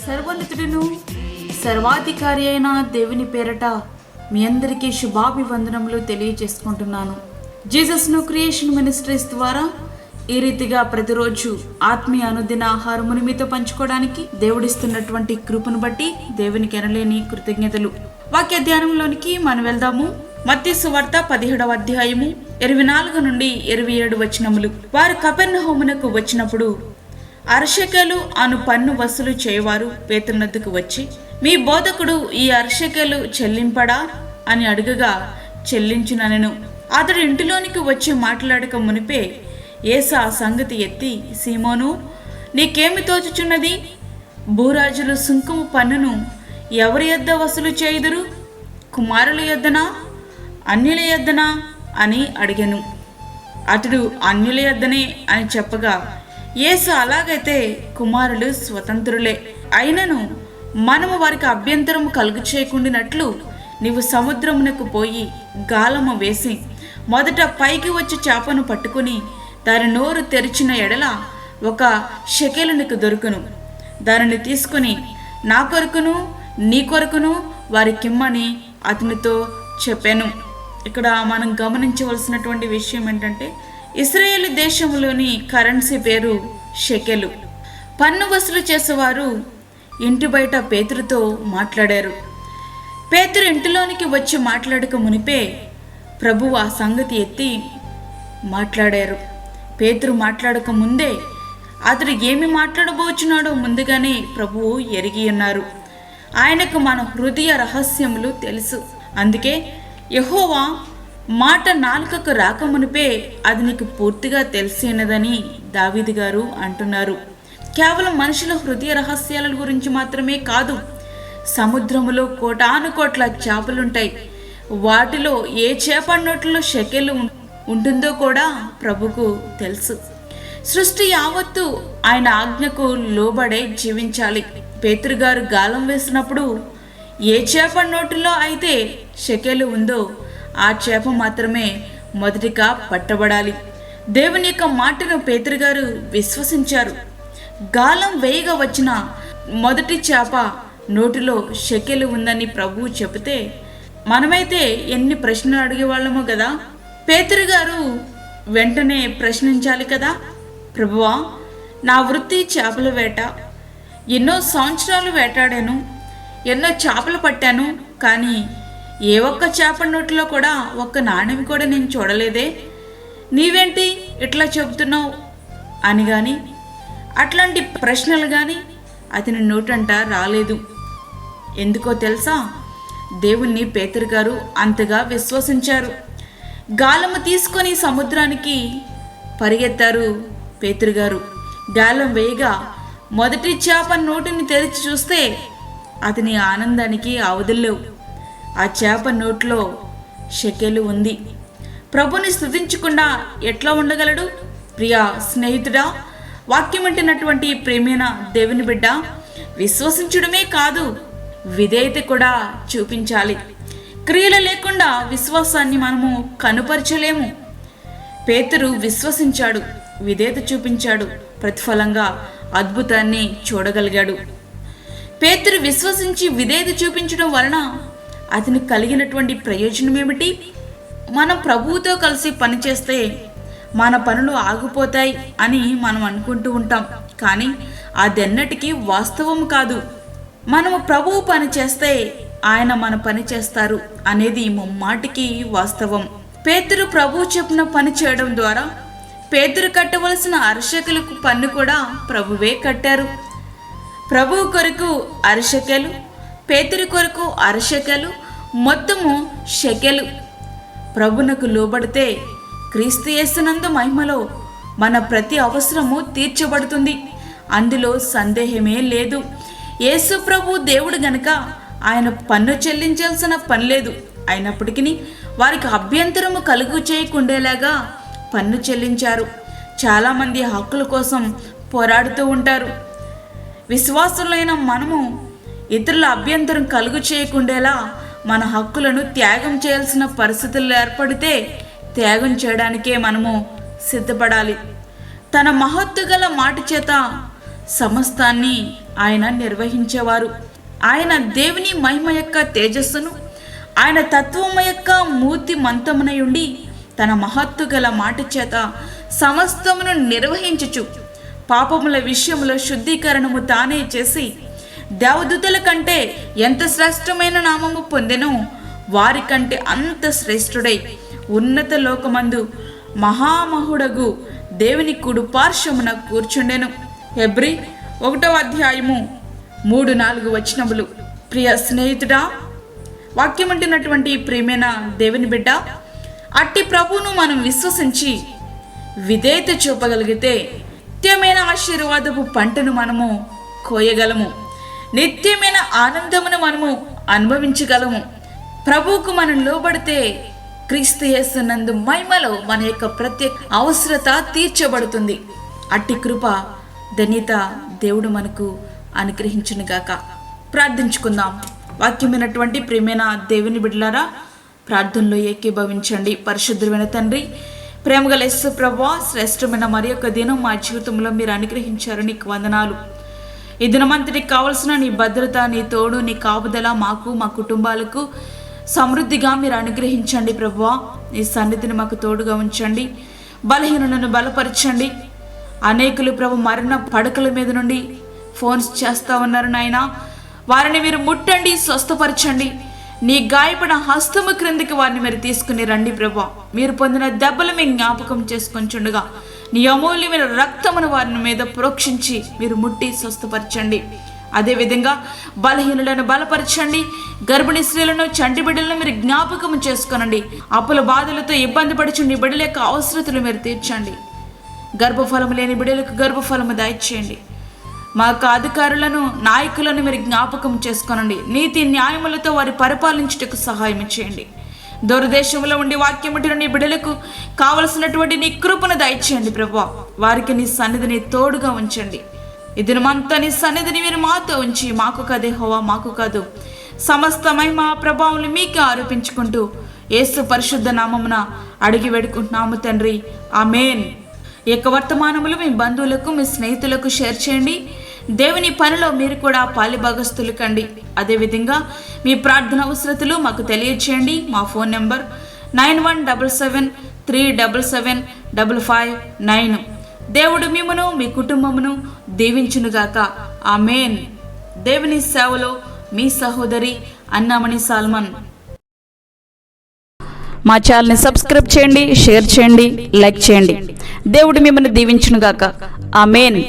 సర్వోన్నతుడును సర్వాధికారి అయిన దేవుని పేరట మీ అందరికీ శుభాభివందనములు తెలియజేసుకుంటున్నాను. జీసస్ ను క్రియేషన్ మినిస్ట్రీస్ ద్వారా ఈ రీతిగా ప్రతిరోజు ఆత్మీయ అనుదిన ఆహారమును మీతో పంచుకోవడానికి దేవుడిస్తున్నటువంటి కృపను బట్టి దేవునికి ఎనలేని కృతజ్ఞతలు. వాక్య ధ్యానంలోనికి మనం వెళ్దాము. మత్తయి సువార్త 17వ అధ్యాయము 24 నుండి 27 వచనములు. వారు కపెర్నహూమునకు వచ్చినప్పుడు అర్షకెలు అను పన్ను వసూలు చేయవారు పేతురునొద్దకు వచ్చి, మీ బోధకుడు ఈ అర్షకెలు చెల్లింపడా అని అడుగగా, చెల్లించుననెను. అతడు ఇంటిలోనికి వచ్చి మాట్లాడక మునిపే యేసు ఆ సంగతి ఎత్తి, సీమోను, నీకేమి తోచుచున్నది? భూరాజులు సుంకము పన్నును ఎవరి యొద్ద వసూలు చేయుదురు? కుమారుల యొద్దనా, అన్యుల యొద్దనా అని అడిగెను. అతడు అన్యుల యొద్దనే అని చెప్పగా, యేసు అలాగైతే కుమారులు స్వతంత్రులే. అయినను మనము వారికి అభ్యంతరము కలుగు చేయకుండినట్లు నీవు సముద్రమునకు పోయి గాలము వేసి మొదట పైకి వచ్చి చేపను పట్టుకుని దాని నోరు తెరిచిన ఎడల 1 షెకెలు నీకు దొరుకును. దానిని తీసుకుని నా కొరకును నీ కొరకును వారికిమ్మని అతనితో చెప్పాను. ఇక్కడ మనం గమనించవలసినటువంటి విషయం ఏంటంటే, ఇశ్రాయేలు దేశంలోని కరెన్సీ పేరు షెకెలు. పన్ను వసూలు చేసేవారు ఇంటి బయట పేతురుతో మాట్లాడారు. పేతురు ఇంటిలోనికి వచ్చి మాట్లాడక మునిపే ప్రభువు ఆ సంగతి ఎత్తి మాట్లాడారు. పేతురు మాట్లాడక ముందే అతడు ఏమి మాట్లాడబోచున్నాడో ముందుగానే ప్రభువు ఎరిగి ఉన్నారు. ఆయనకు మన హృదయ రహస్యములు తెలుసు. అందుకే యెహోవా మాట నాలుకకు రాకమునిపే అది నీకు పూర్తిగా తెలిసినదని దావీదు గారు అంటున్నారు. కేవలం మనుషుల హృదయ రహస్యాల గురించి మాత్రమే కాదు, సముద్రములో కోటాను కోట్ల చేపలుంటాయి. వాటిలో ఏ చేప నోట్లో షెకెలు ఉంటుందో కూడా ప్రభుకు తెలుసు. సృష్టి యావత్తు ఆయన ఆజ్ఞకు లోబడే జీవించాలి. పేతురు గారు గాలం వేసినప్పుడు ఏ చేప నోటిలో అయితే షెకెలు ఉందో ఆ చేప మాత్రమే మొదటిగా పట్టబడాలి. దేవుని యొక్క మాటను పేతురు గారు విశ్వసించారు. గాలం వేయగా వచ్చిన మొదటి చేప నోటిలో షెకెలు ఉందని ప్రభువు చెబితే మనమైతే ఎన్ని ప్రశ్నలు అడిగేవాళ్ళమో కదా. పేతురు గారు వెంటనే ప్రశ్నించాలి కదా, ప్రభువా, నా వృత్తి చేపల వేట, ఎన్నో సంవత్సరాలు వేటాడాను, ఎన్నో చేపలు పట్టాను, కానీ ఏ ఒక్క చేప నోటిలో కూడా 1 నాణెం కూడా నేను చూడలేదే, నీవేంటి ఇట్లా చెబుతున్నావు అని కానీ అట్లాంటి ప్రశ్నలు కానీ అతని నోటంట రాలేదు. ఎందుకో తెలుసా? దేవుణ్ణి పేతురు గారు అంతగా విశ్వసించారు. గాలము తీసుకొని సముద్రానికి పరిగెత్తారు పేతురు గారు. గాలం వేయగా మొదటి చేప నోటిని తెరిచి చూస్తే అతని ఆనందానికి అవధుల్లేవు. ఆ చేప నోట్లో షెకెలు ఉంది. ప్రభుని స్తుతించకుండా ఎట్లా ఉండగలడు? ప్రియా స్నేహితుడా, వాక్యం అంటున్నటువంటి ప్రేమైన దేవుని బిడ్డ, విశ్వసించడమే కాదు, విధేయత కూడా చూపించాలి. క్రియలు లేకుండా విశ్వాసాన్ని మనము కనుపరచలేము. పేతురు విశ్వసించాడు, విధేయత చూపించాడు, ప్రతిఫలంగా అద్భుతాన్ని చూడగలిగాడు. పేతురు విశ్వసించి విధేయత చూపించడం వలన అతనికి కలిగినటువంటి ప్రయోజనం ఏమిటి? మనం ప్రభువుతో కలిసి పనిచేస్తే మన పనులు ఆగిపోతాయి అని మనం అనుకుంటూ ఉంటాం, కానీ అదెన్నటికీ వాస్తవం కాదు. మనము ప్రభువు పని చేస్తే ఆయన మన పని చేస్తారు అనేది ముమ్మాటికి వాస్తవం. పేతురు ప్రభువు చెప్పిన పని చేయడం ద్వారా పేతురు కట్టవలసిన అర్షకెలకు పన్ను కూడా ప్రభువే కట్టారు. ప్రభువు కొరకు అర్షకెలు, పేతురు కొరకు అర్షకెలు, మొత్తము షెకెలు. ప్రభునకు లోబడితే క్రీస్తు యేసునందు మహిమలో మన ప్రతి అవసరము తీర్చబడుతుంది. అందులో సందేహమే లేదు. యేసు ప్రభు దేవుడు గనుక ఆయన పన్ను చెల్లించాల్సిన పని లేదు. అయినప్పటికీ వారికి అభ్యంతరము కలుగు చేయకుండేలాగా పన్ను చెల్లించారు. చాలామంది హక్కుల కోసం పోరాడుతూ ఉంటారు. విశ్వాసులైన మనము ఇతరుల అభ్యంతరం కలుగు చేయకుండేలా మన హక్కులను త్యాగం చేయాల్సిన పరిస్థితులు ఏర్పడితే త్యాగం చేయడానికే మనము సిద్ధపడాలి. తన మహత్తు గల మాట చేత సమస్తాన్ని ఆయన నిర్వహించేవారు. ఆయన దేవుని మహిమ యొక్క తేజస్సును, ఆయన తత్వము యొక్క మూర్తి మంతమునై ఉండి తన మహత్తు గల మాట చేత సమస్తమును నిర్వహించుచు పాపముల విషయంలో శుద్ధీకరణము తానే చేసి దేవదూతల కంటే ఎంత శ్రేష్టమైన నామము పొందెనో వారి కంటే అంత శ్రేష్ఠుడై ఉన్నత లోకమందు మహామహుడగు దేవుని కుడి పార్శ్వమున కూర్చుండెను. హెబ్రీ 1వ అధ్యాయము 3-4 వచనములు. ప్రియ స్నేహితుడా, వాక్యమంటున్నటువంటి ప్రియమైన దేవుని బిడ్డ, అట్టి ప్రభువును మనం విశ్వసించి విధేయత చూపగలిగితే నిత్యమైన ఆశీర్వాదపు పంటను మనము కోయగలము. నిత్యమైన ఆనందమును మనము అనుభవించగలము. ప్రభువుకు మనం లోబడితే క్రీస్తు యేసునందు మహిమలో మన యొక్క ప్రత్యేక అవసరత తీర్చబడుతుంది. అట్టి కృప ధన్యత దేవుడు మనకు అనుగ్రహించునుగాక. ప్రార్థించుకుందాం. వాక్యమైనటువంటి ప్రియమైన దేవుని బిడ్డలారా, ప్రార్థనలో ఏకీభవించండి. పరిశుద్ధమైన తండ్రి, ప్రేమగల యేసు ప్రభువా, శ్రేష్టమైన మరి యొక్క దినం మా జీవితంలో మీరు అనుగ్రహించారు. నీకు వందనాలు. ఈ దినమంతటికి కావలసిన నీ భద్రత, నీ తోడు, నీ కాపుదల మాకు, మా కుటుంబాలకు సమృద్ధిగా మీరు అనుగ్రహించండి. ప్రభువా, నీ సన్నిధిని మాకు తోడుగా ఉంచండి. బలహీనులను బలపరచండి. అనేకులు ప్రభు మరణ పడకల మీద నుండి ఫోన్స్ చేస్తూ ఉన్నారు నాయన, వారిని మీరు ముట్టండి, స్వస్థపరచండి. నీ గాయపడిన హస్తము క్రిందికి వారిని మీరు తీసుకుని రండి ప్రభా. మీరు పొందిన దెబ్బలు మేము జ్ఞాపకం చేసుకొంచుండగా నీ అమూల్యమైన రక్తమును వారిని మీద ప్రోక్షించి మీరు ముట్టి స్వస్థపరచండి. అదేవిధంగా బలహీనులను బలపరచండి. గర్భిణీ స్త్రీలను, చంటి బిడ్డలను మీరు జ్ఞాపకం చేసుకోనండి. అప్పుల బాధలతో ఇబ్బంది పడుచుండి బిడ్డల యొక్క అవసరతలు మీరు తీర్చండి. గర్భఫలము లేని బిడ్డలకు గర్భఫలము దయచేయండి. మా యొక్క అధికారులను, నాయకులను మీరు జ్ఞాపకం చేసుకోనండి. నీతి న్యాయములతో వారి పరిపాలించుటకు సహాయం చేయండి. దూరదేశంలో ఉండి వాక్యముటిన నీ బిడ్డలకు కావలసినటువంటి నీ కృపను దయచేయండి ప్రభువా. వారికి నీ సన్నిధిని తోడుగా ఉంచండి. ఈ దినమంతా నీ సన్నిధిని మీరు మాతో ఉంచి, మాకు కాదే యెహోవా, మాకు కాదు, సమస్తమై మా ప్రభావం మీకే ఆరోపించుకుంటూ యేసు పరిశుద్ధ నామమున అడిగి వేడుకుంటున్నాము తండ్రి, ఆమేన్. ఈ యొక్క వర్తమానములు మీ బంధువులకు, మీ స్నేహితులకు షేర్ చేయండి. దేవుని పనిలో మీరు కూడా పాలిభాగస్తులు కండి. అదేవిధంగా మీ ప్రార్థన అవసరతలు మాకు తెలియచేయండి. మా ఫోన్ నెంబర్ 9177377559. దేవుడు మిమ్మును, మీ కుటుంబమును దీవించునుగాక. ఆమేన్. దేవుని సేవలో మీ సహోదరి అన్నామణి సాల్మన్. మా ఛానల్ని సబ్స్క్రైబ్ చేయండి, షేర్ చేయండి, లైక్ చేయండి. దేవుడు మిమ్మల్ని దీవించునుగాక. ఆమేన్.